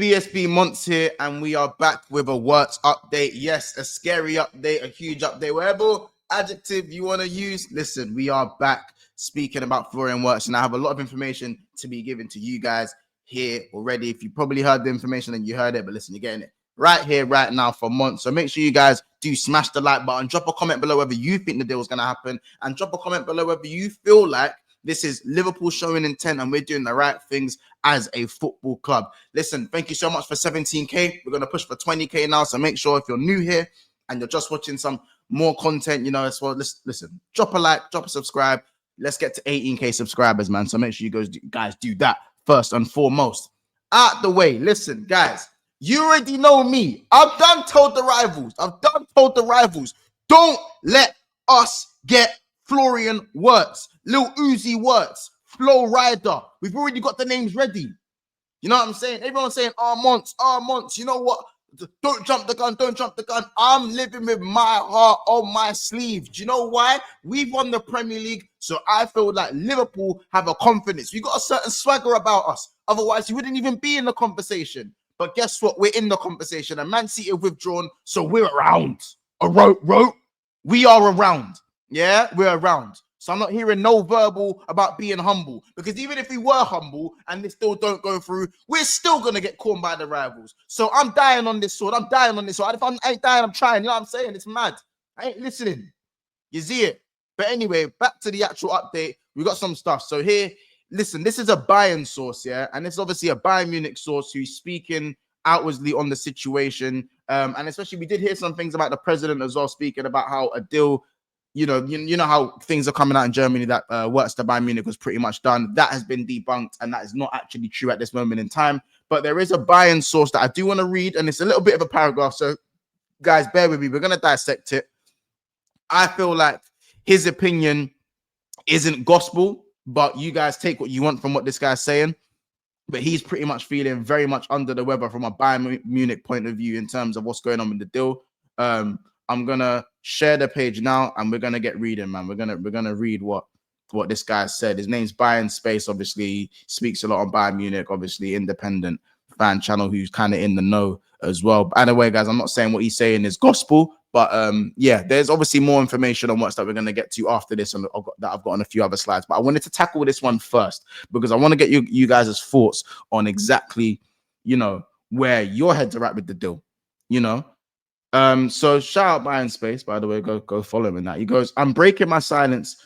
BSB Monts here, and we are back with a Wirtz update. Yes, a scary update, a huge update, whatever adjective you want to use. Listen, we are back speaking about Florian Wirtz, and I have a lot of information to be given to you guys here already. If you probably heard the information and you heard it, but listen, you're getting it right here, right now for months. So make sure you guys do smash the like button, drop a comment below whether you think the deal is going to happen, and drop a comment below whether you feel like this is Liverpool showing intent and we're doing the right things as a football club. Listen, thank you so much for 17K. We're going to push for 20K now. So make sure if you're new here and you're just watching some more content, you know, as well, listen, drop a like, drop a subscribe. Let's get to 18K subscribers, man. So make sure you guys do that first and foremost. Out the way. Listen, guys, you already know me. I've done told the rivals. Don't let us get Florian Wirtz, Lil Uzi Wirtz, Flo Rider. We've already got the names ready. You know what I'm saying? Everyone's saying, Monts. You know what? Don't jump the gun. I'm living with my heart on my sleeve. Do you know why? We've won the Premier League, so I feel like Liverpool have a confidence. We got a certain swagger about us. Otherwise, you wouldn't even be in the conversation. But guess what? We're in the conversation. And Man City have withdrawn, so we're around. We are around. Yeah, we're around. So I'm not hearing no verbal about being humble. Because even if we were humble and they still don't go through, we're still going to get caught by the rivals. So I'm dying on this sword. If I ain't dying, I'm trying. You know what I'm saying? It's mad. I ain't listening. You see it? But anyway, back to the actual update. We got some stuff. So here, listen, this is a Bayern source, yeah? And it's obviously a Bayern Munich source who's speaking outwardly on the situation. And especially we did hear some things about the president as well, speaking about how a deal... You know how things are coming out in Germany that Wirtz to Bayern Munich was pretty much done. That has been debunked, and that is not actually true at this moment in time. But there is a Bayern source that I do want to read, and it's a little bit of a paragraph. So, guys, bear with me. We're going to dissect it. I feel like his opinion isn't gospel, but you guys take what you want from what this guy's saying. But he's pretty much feeling very much under the weather from a Bayern Munich point of view in terms of what's going on with the deal. I'm gonna share the page now, and we're gonna get reading, man. We're gonna read what this guy said. His name's Bayern Space. Obviously, he speaks a lot on Bayern Munich. Obviously, independent fan channel who's kind of in the know as well. By the way, guys, I'm not saying what he's saying is gospel, but yeah, there's obviously more information on what's that we're gonna get to after this, and that I've got on a few other slides. But I wanted to tackle this one first because I want to get you guys' thoughts on exactly, where your heads are at with the deal, So shout out Bayern Space, by the way, go follow him in that. He goes, I'm breaking my silence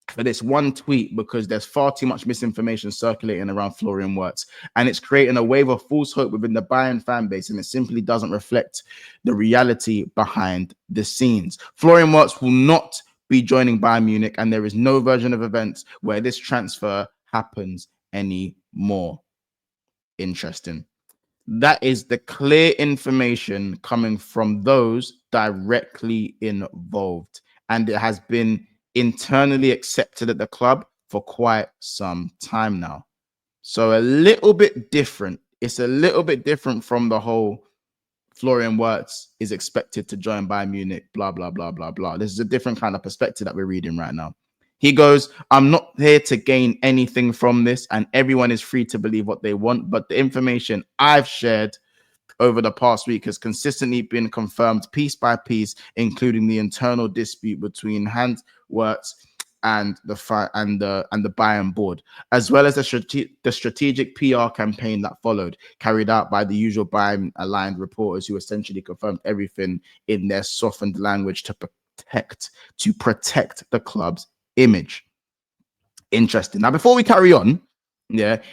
for this one tweet because there's far too much misinformation circulating around Florian Wirtz, and it's creating a wave of false hope within the Bayern fan base, and it simply doesn't reflect the reality behind the scenes. Florian Wirtz will not be joining Bayern Munich, and there is no version of events where this transfer happens anymore. Interesting. That is the clear information coming from those directly involved. And it has been internally accepted at the club for quite some time now. So a little bit different. It's a little bit different from the whole Florian Wirtz is expected to join Bayern Munich, blah, blah, blah, blah, blah. This is a different kind of perspective that we're reading right now. He goes, I'm not here to gain anything from this, and everyone is free to believe what they want. But the information I've shared over the past week has consistently been confirmed piece by piece, including the internal dispute between Hans Wirtz and the Bayern board, as well as the strategic PR campaign that followed, carried out by the usual Bayern-aligned reporters who essentially confirmed everything in their softened language to protect the club's image. Interesting. Now, before we carry on,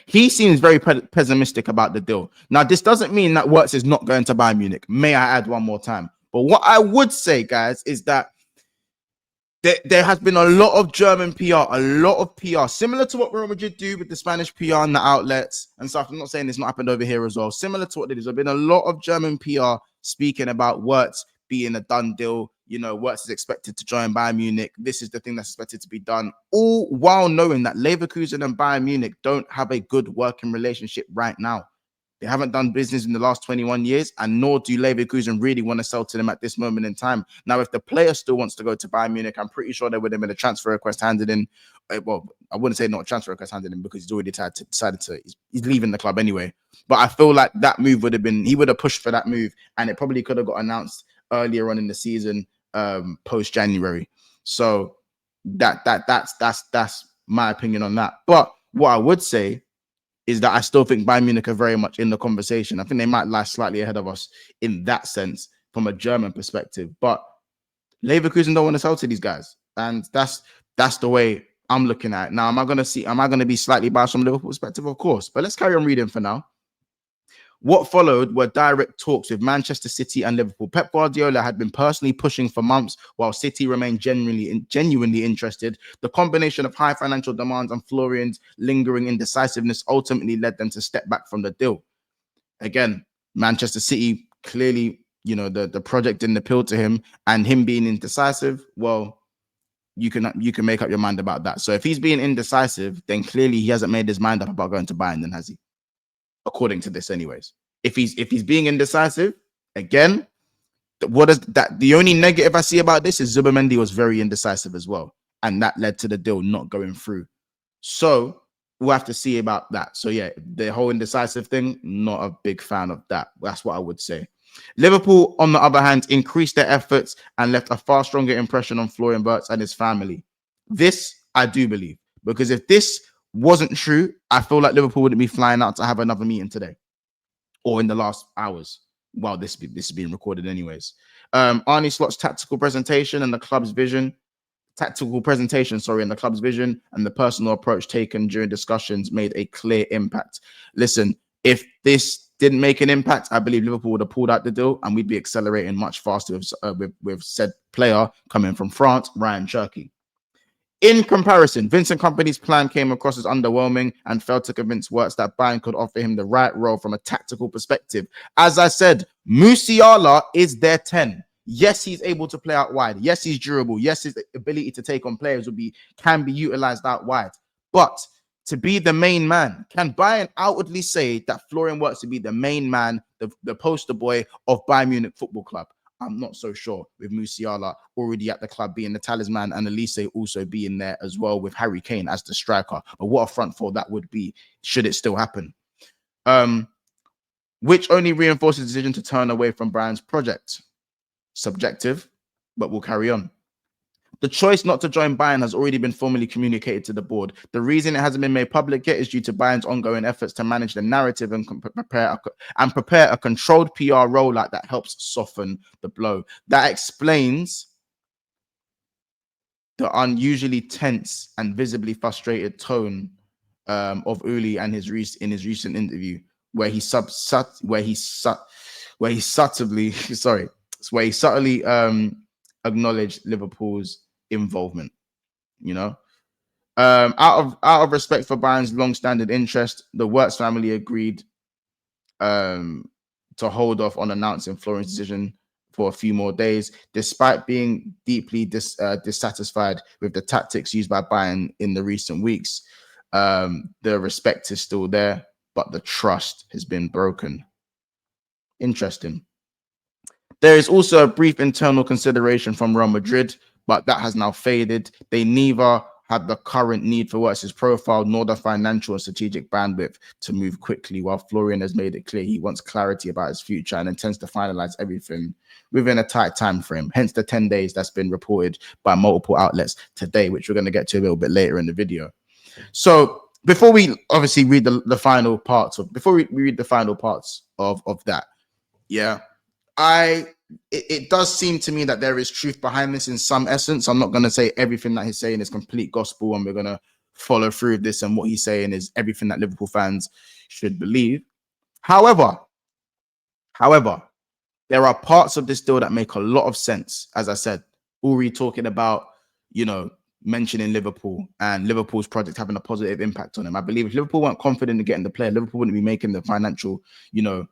he seems very pessimistic about the deal. Now, this doesn't mean that Wirtz is not going to Bayern Munich. May I add one more time? But what I would say, guys, is that there has been a lot of German PR, similar to what Real Madrid do with the Spanish PR and the outlets and stuff. I'm not saying it's not happened over here as well. Similar to what it is. There's been a lot of German PR speaking about Wirtz being a done deal. Wirtz is expected to join Bayern Munich. This is the thing that's expected to be done, all while knowing that Leverkusen and Bayern Munich don't have a good working relationship right now. They haven't done business in the last 21 years, and nor do Leverkusen really want to sell to them at this moment in time. Now, if the player still wants to go to Bayern Munich, I'm pretty sure there would have been a transfer request handed in well, I wouldn't say not a transfer request handed him because he's already decided to, he's leaving the club anyway. But I feel like that move would have been, he would have pushed for that move, and it probably could have got announced earlier on in the season, post January. So that's my opinion on that. But what I would say is that I still think Bayern Munich are very much in the conversation. I think they might lie slightly ahead of us in that sense from a German perspective. But Leverkusen don't want to sell to these guys, and that's the way I'm looking at it. Now, am I going to be slightly biased from Liverpool perspective? Of course. But let's carry on reading for now. What followed were direct talks with Manchester City and Liverpool. Pep Guardiola had been personally pushing for months, while City remained genuinely interested. The combination of high financial demands and Florian's lingering indecisiveness ultimately led them to step back from the deal. Again, Manchester City clearly, the project didn't appeal to him, and him being indecisive, well, you can make up your mind about that. So if he's being indecisive, then clearly he hasn't made his mind up about going to Bayern, then has he? According to this, anyways. If he's being indecisive, again, what is that? The only negative I see about this is Zubimendi was very indecisive as well, and that led to the deal not going through. So we'll have to see about that. So yeah, the whole indecisive thing, not a big fan of that. That's what I would say. Liverpool, on the other hand, increased their efforts and left a far stronger impression on Florian Wirtz and his family. This I do believe, because if this wasn't true, I feel like Liverpool wouldn't be flying out to have another meeting today or in the last hours while this is being recorded anyways. Arne Slot's tactical presentation and the club's vision, and the club's vision and the personal approach taken during discussions made a clear impact. Listen, if this didn't make an impact, I believe Liverpool would have pulled out the deal and we'd be accelerating much faster with said player coming from France, Ryan Cherky. In comparison, Vincent Kompany's plan came across as underwhelming and failed to convince Wirtz that Bayern could offer him the right role from a tactical perspective. As I said, Musiala is their 10. Yes, he's able to play out wide. Yes, he's durable. Yes, his ability to take on players can be utilized out wide. But to be the main man, can Bayern outwardly say that Florian Wirtz to be the main man, the poster boy of Bayern Munich Football Club? I'm not so sure, with Musiala already at the club being the talisman and Elise also being there as well with Harry Kane as the striker. But what a front four that would be should it still happen. Which only reinforces the decision to turn away from Bayern's project. Subjective, but we'll carry on. The choice not to join Bayern has already been formally communicated to the board. The reason it hasn't been made public yet is due to Bayern's ongoing efforts to manage the narrative and prepare a controlled PR rollout that helps soften the blow. That explains the unusually tense and visibly frustrated tone of Uli and in his recent interview, where he subtly acknowledged Liverpool's involvement. Out of respect for Bayern's long-standing interest, the Wirtz family agreed to hold off on announcing Florian's decision for a few more days, despite being deeply dissatisfied with the tactics used by Bayern in the recent weeks. The respect is still there, but the trust has been broken. Interesting. There is also a brief internal consideration from Real Madrid, but that has now faded. They neither have the current need for Wirtz's profile nor the financial and strategic bandwidth to move quickly, while Florian has made it clear he wants clarity about his future and intends to finalize everything within a tight time frame. Hence the 10 days that's been reported by multiple outlets today, which we're going to get to a little bit later in the video. So before we obviously read the final parts of that, yeah, it does seem to me that there is truth behind this in some essence. I'm not going to say everything that he's saying is complete gospel and we're going to follow through with this, and what he's saying is everything that Liverpool fans should believe. However, there are parts of this deal that make a lot of sense. As I said, Uri talking about, mentioning Liverpool and Liverpool's project having a positive impact on him. I believe if Liverpool weren't confident in getting the player, Liverpool wouldn't be making the financial, willing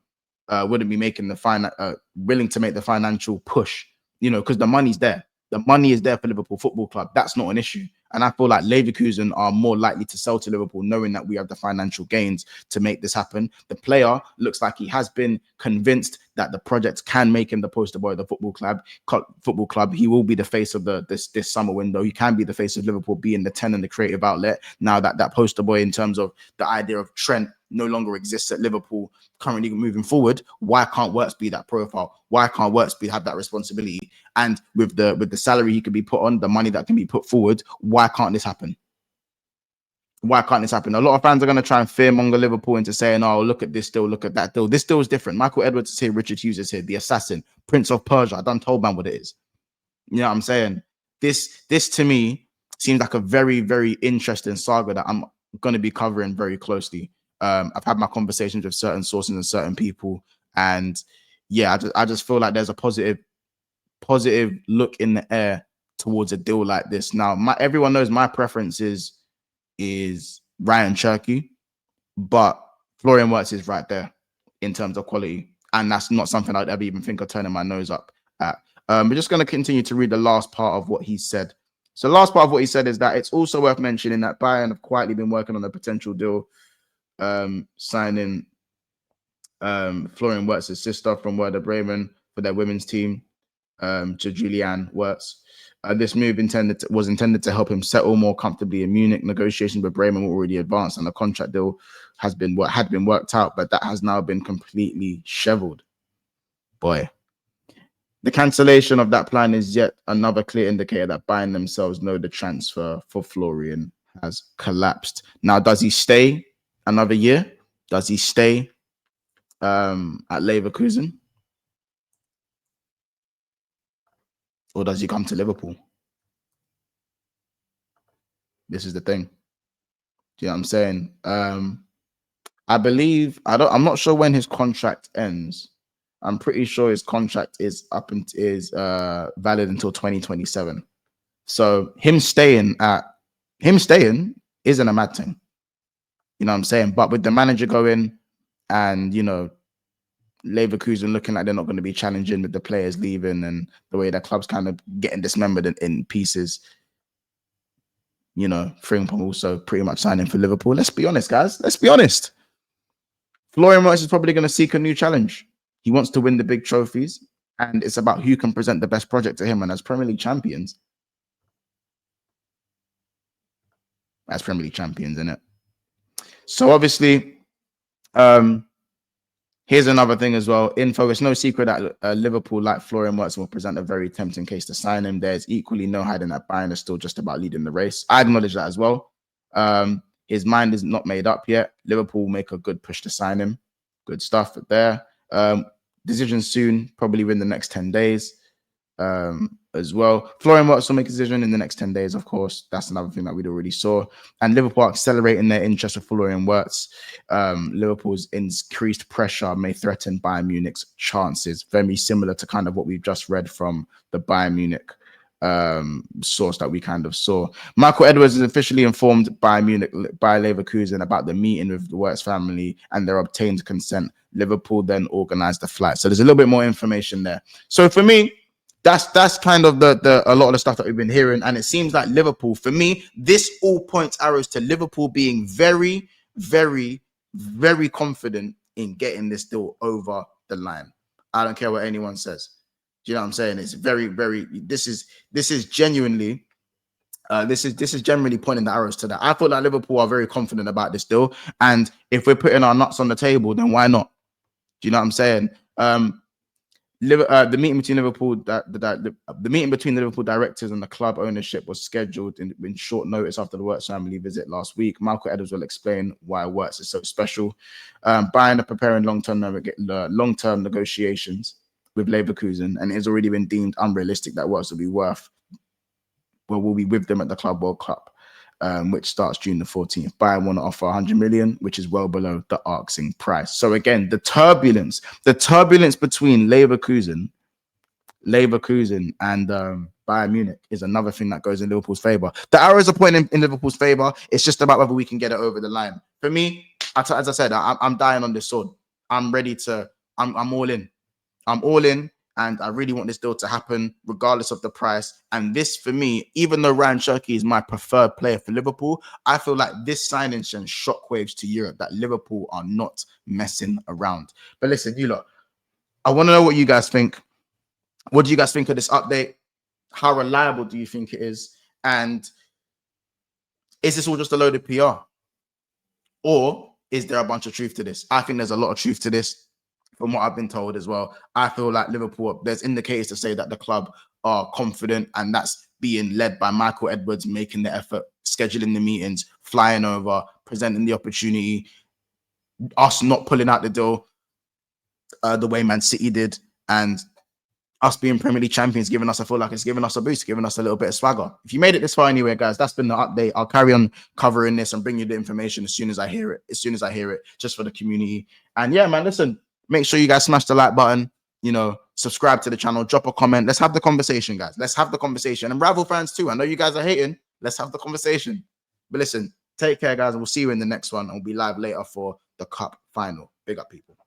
to make the financial push, because the money's there. The money is there for Liverpool Football Club. That's not an issue. And I feel like Leverkusen are more likely to sell to Liverpool, knowing that we have the financial gains to make this happen. The player looks like he has been convinced that the project can make him the poster boy of the football club. He will be the face of this summer window. He can be the face of Liverpool, being the 10 and the creative outlet. Now that poster boy, in terms of the idea of Trent, no longer exists at Liverpool currently moving forward, why can't Wirtz be that profile? Why can't Wirtz have that responsibility? And with the salary he could be put on, the money that can be put forward, why can't this happen? Why can't this happen? A lot of fans are going to try and fearmonger Liverpool into saying, oh, look at this deal, look at that deal. This deal is different. Michael Edwards is here, Richard Hughes is here, the assassin, Prince of Persia. I done told man what it is. You know what I'm saying? This to me seems like a very, very interesting saga that I'm going to be covering very closely. I've had my conversations with certain sources and certain people, and yeah, I just feel like there's a positive look in the air towards a deal like this. Now, everyone knows my preference is Ryan Cherky, but Florian Wirtz is right there in terms of quality, and that's not something I'd ever even think of turning my nose up at. We're just going to continue to read the last part of what he said. So the last part of what he said is that it's also worth mentioning that Bayern have quietly been working on a potential deal, signing Florian Wirtz's sister from Werder Bremen for their women's team, to Julianne Wirtz. This move was intended to help him settle more comfortably in Munich. Negotiations with Bremen were already advanced, and the contract deal had been worked out, but that has now been completely shoveled. Boy, the cancellation of that plan is yet another clear indicator that Bayern themselves know the transfer for Florian has collapsed. Now, does he stay another year? Does he stay at Leverkusen? Or does he come to Liverpool? This is the thing. Do you know what I'm saying? I believe I'm not sure when his contract ends. I'm pretty sure his contract is valid until 2027. So him staying isn't a mad thing. You know what I'm saying? But with the manager going and, you know, Leverkusen looking like they're not going to be challenging with the players leaving and the way that club's kind of getting dismembered in pieces, you know, Frimpong also pretty much signing for Liverpool. Let's be honest, guys. Let's be honest. Florian Wirtz is probably going to seek a new challenge. He wants to win the big trophies, and it's about who can present the best project to him. And as Premier League champions, isn't it? So obviously, here's another thing as well. Info, it's no secret that Liverpool, like Florian Wirtz, will present a very tempting case to sign him. There's equally no hiding that Bayern is still just about leading the race. I acknowledge that as well. His mind is not made up yet. Liverpool will make a good push to sign him. Good stuff there. Decision soon, probably within the next 10 days as well. Florian Wirtz will make a decision in the next 10 days, of course. That's another thing that we'd already saw. And Liverpool are accelerating their interest with Florian Wirtz. Liverpool's increased pressure may threaten Bayern Munich's chances. Very similar to kind of what we've just read from the Bayern Munich source that we kind of saw. Michael Edwards is officially informed by Leverkusen about the meeting with the Wirtz family and their obtained consent. Liverpool then organized the flight. So there's a little bit more information there. So for me, that's kind of a lot of the stuff that we've been hearing. And it seems like Liverpool, for me, this all points arrows to Liverpool being very, very, very confident in getting this deal over the line. I don't care what anyone says. Do you know what I'm saying? It's very, very. This is genuinely. This is generally pointing the arrows to that. I thought that Liverpool are very confident about this deal, and if we're putting our nuts on the table, then why not? Do you know what I'm saying? The meeting between Liverpool, the meeting between the Liverpool directors and the club ownership was scheduled in short notice after the Wirtz family visit last week. Michael Edwards will explain why Wirtz is so special. Bayern are preparing long-term negotiations with Leverkusen, and it has already been deemed unrealistic that Wirtz will be with them at the Club World Cup, which starts June the 14th. Bayern want to offer 100 million, which is well below the asking price. So again, the turbulence between Leverkusen and Bayern Munich is another thing that goes in Liverpool's favor. The arrows are pointing in Liverpool's favor. It's just about whether we can get it over the line. For me, as I said, I'm dying on this sword. I'm ready to. I'm all in. I'm all in, and I really want this deal to happen regardless of the price. And this, for me, even though Ryan Cherky is my preferred player for Liverpool, I feel like this signing sends shockwaves to Europe that Liverpool are not messing around. But listen, you lot, I want to know what you guys think. What do you guys think of this update? How reliable do you think it is? And is this all just a load of PR? Or is there a bunch of truth to this? I think there's a lot of truth to this from what I've been told as well. I feel like Liverpool, there's indicators to say that the club are confident, and that's being led by Michael Edwards, making the effort, scheduling the meetings, flying over, presenting the opportunity, us not pulling out the deal the way Man City did, and us being Premier League champions, giving us, I feel like it's giving us a boost, giving us a little bit of swagger. If you made it this far anyway, guys, that's been the update. I'll carry on covering this and bring you the information as soon as I hear it, just for the community. And yeah, man, listen, make sure you guys smash the like button, subscribe to the channel, drop a comment. Let's have the conversation, guys. Let's have the conversation. And rival fans too. I know you guys are hating. Let's have the conversation. But listen, take care, guys, and we'll see you in the next one. And we'll be live later for the cup final. Big up, people.